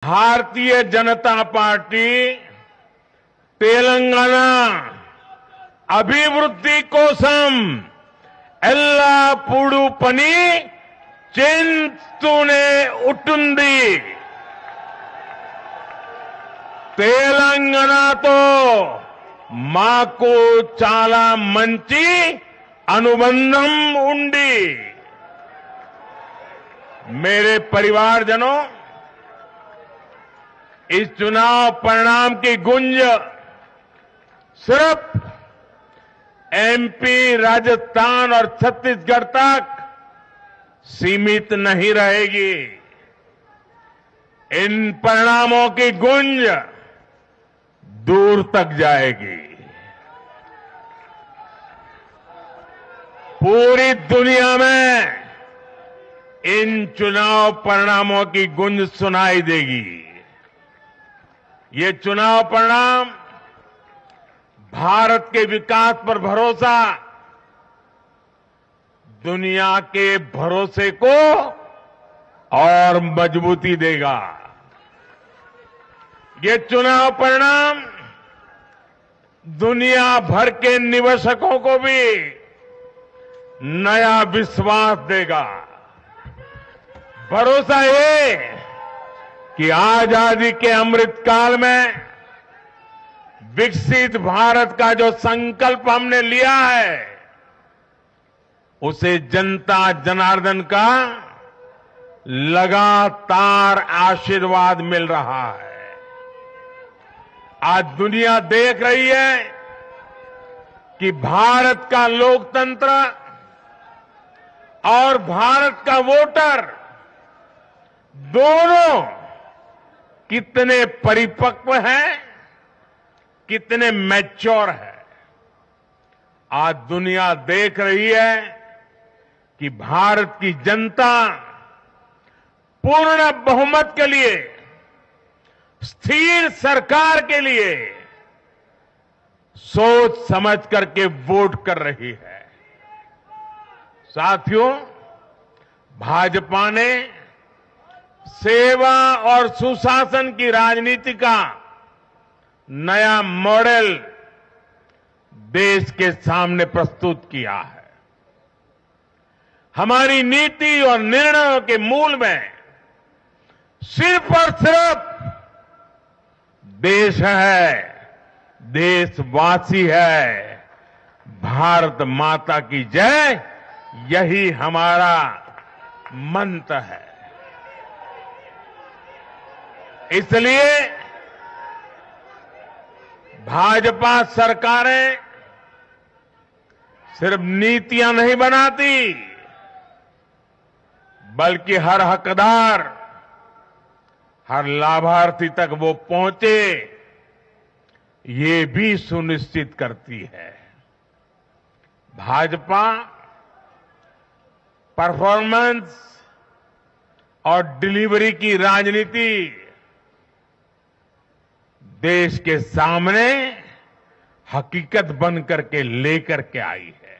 Bharatiya Janata party Telangana అభివృద్ధి కోసం ఎల్లప్పుడూ పని చేస్తూనే ఉంటుంది. తెలంగాణతో మాకు చాలా మంచి అనుబంధం ఉంది. मेरे परिवारजनों, इस चुनाव परिणाम की गूंज सिर्फ एमपी, राजस्थान और छत्तीसगढ़ तक सीमित नहीं रहेगी. इन परिणामों की गूंज दूर तक जाएगी. पूरी दुनिया में इन चुनाव परिणामों की गूंज सुनाई देगी. ये चुनाव परिणाम भारत के विकास पर भरोसा, दुनिया के भरोसे को और मजबूती देगा. ये चुनाव परिणाम दुनिया भर के निवेशकों को भी नया विश्वास देगा. भरोसा ये कि आजादी के अमृत काल में विकसित भारत का जो संकल्प हमने लिया है, उसे जनता जनार्दन का लगातार आशीर्वाद मिल रहा है. आज दुनिया देख रही है कि भारत का लोकतंत्र और भारत का वोटर दोनों कितने परिपक्व हैं, कितने मैच्योर है. आज दुनिया देख रही है कि भारत की जनता पूर्ण बहुमत के लिए, स्थिर सरकार के लिए सोच समझ करके वोट कर रही है. साथियों, भाजपा ने सेवा और सुशासन की राजनीति का नया मॉडल देश के सामने प्रस्तुत किया है. हमारी नीति और निर्णयों के मूल में सिर्फ और सिर्फ देश है, देशवासी है. भारत माता की जय, यही हमारा मंत्र है. इसलिए भाजपा सरकारें सिर्फ नीतियां नहीं बनाती, बल्कि हर हकदार, हर लाभार्थी तक वो पहुंचे, ये भी सुनिश्चित करती है. भाजपा परफॉर्मेंस और डिलीवरी की राजनीति देश के सामने हकीकत बन करके लेकर के आई है.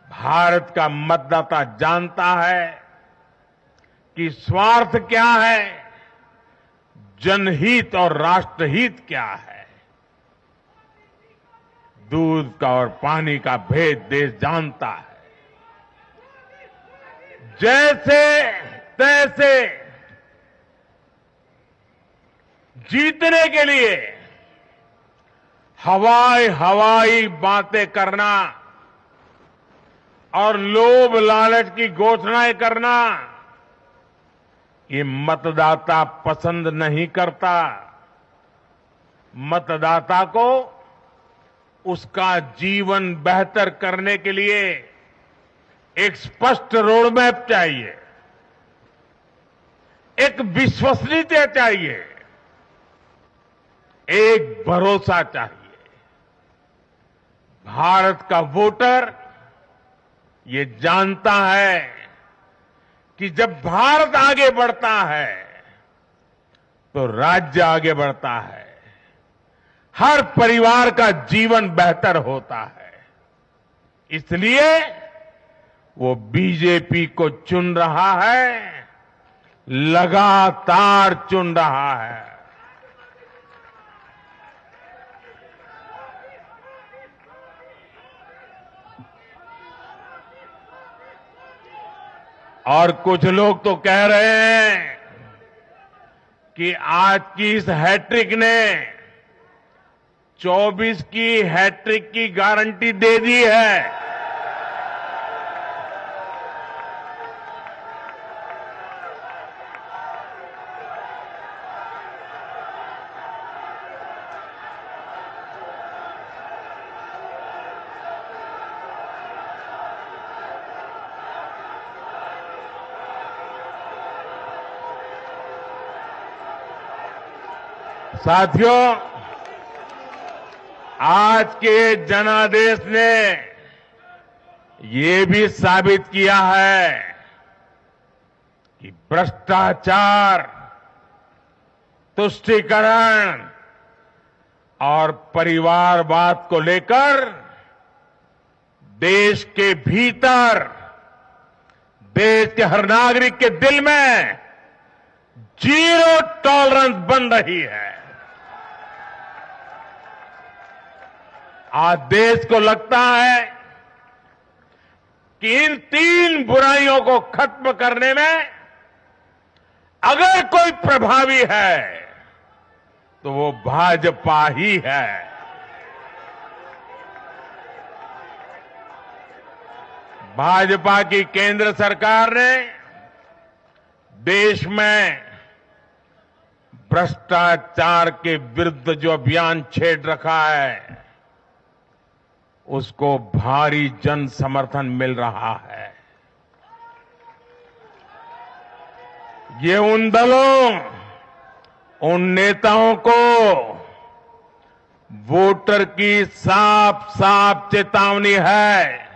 भारत का मतदाता जानता है कि स्वार्थ क्या है, जनहित और राष्ट्रहित क्या है. दूध का और पानी का भेद देश जानता है. जैसे तैसे जीतने के लिए हवाई बातें करना और लोभ लालच की घोषणाएं करना, ये मतदाता पसंद नहीं करता. मतदाता को उसका जीवन बेहतर करने के लिए एक स्पष्ट रोडमैप चाहिए, एक विश्वसनीयता चाहिए, एक भरोसा चाहिए. भारत का वोटर ये जानता है कि जब भारत आगे बढ़ता है तो राज्य आगे बढ़ता है, हर परिवार का जीवन बेहतर होता है. इसलिए वो बीजेपी को चुन रहा है, लगातार चुन रहा है। और कुछ लोग तो कह रहे हैं कि आज की इस हैट्रिक ने 24 की हैट्रिक की गारंटी दे दी है। साथियों, आज के जनादेश ने ये भी साबित किया है कि भ्रष्टाचार, तुष्टीकरण और परिवारवाद को लेकर देश के भीतर, देश के हर नागरिक के दिल में जीरो टॉलरेंस बन रही है। आज देश को लगता है कि इन 3 बुराइयों को खत्म करने में अगर कोई प्रभावी है तो वो भाजपा ही है। भाजपा की केंद्र सरकार ने देश में भ्रष्टाचार के विरुद्ध जो अभियान छेड़ रखा है उसको भारी जन समर्थन मिल रहा है। ये उन दलों, उन नेताओं को वोटर की साफ साफ चेतावनी है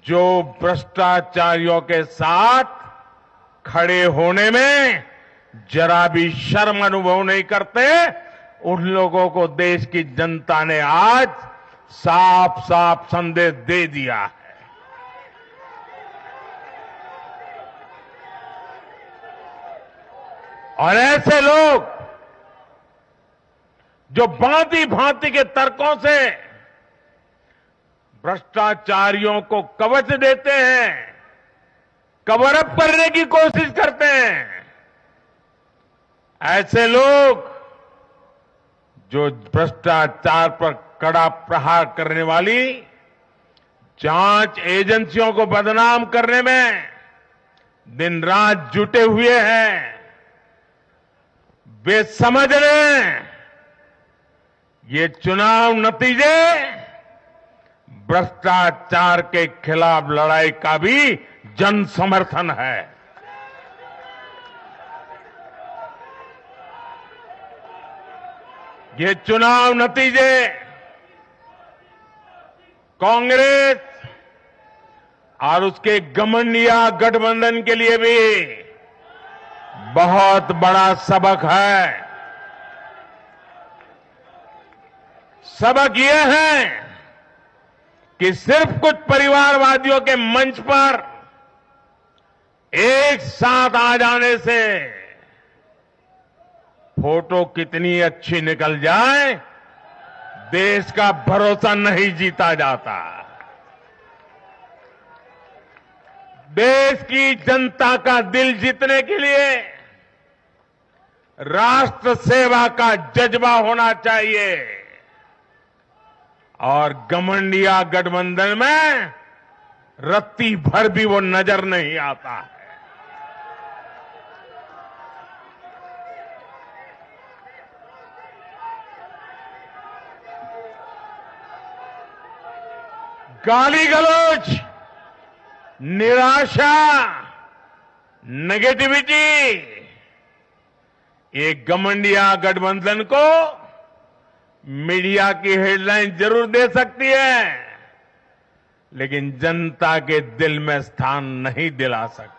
जो भ्रष्टाचारियों के साथ खड़े होने में जरा भी शर्म अनुभव नहीं करते। उन लोगों को देश की जनता ने आज साफ साफ संदेश दे दिया है। और ऐसे लोग जो भांति भांति के तर्कों से भ्रष्टाचारियों को कवच देते हैं, कवर अप करने की कोशिश करते हैं, ऐसे लोग जो भ्रष्टाचार पर कड़ा प्रहार करने वाली जांच एजेंसियों को बदनाम करने में दिन रात जुटे हुए हैं, वे समझ लें ये चुनाव नतीजे भ्रष्टाचार के खिलाफ लड़ाई का भी जन समर्थन है। ये चुनाव नतीजे कांग्रेस और उसके घमंडिया गठबंधन के लिए भी बहुत बड़ा सबक है। सबक ये है कि सिर्फ कुछ परिवारवादियों के मंच पर एक साथ आ जाने से फोटो कितनी अच्छी निकल जाए, देश का भरोसा नहीं जीता जाता। देश की जनता का दिल जीतने के लिए राष्ट्र सेवा का जज्बा होना चाहिए और घमंडिया गठबंधन में रत्ती भर भी वो नजर नहीं आता है। गाली गलौज, निराशा, नेगेटिविटी, ये घमंडिया गठबंधन को मीडिया की हेडलाइन जरूर दे सकती है, लेकिन जनता के दिल में स्थान नहीं दिला सकती।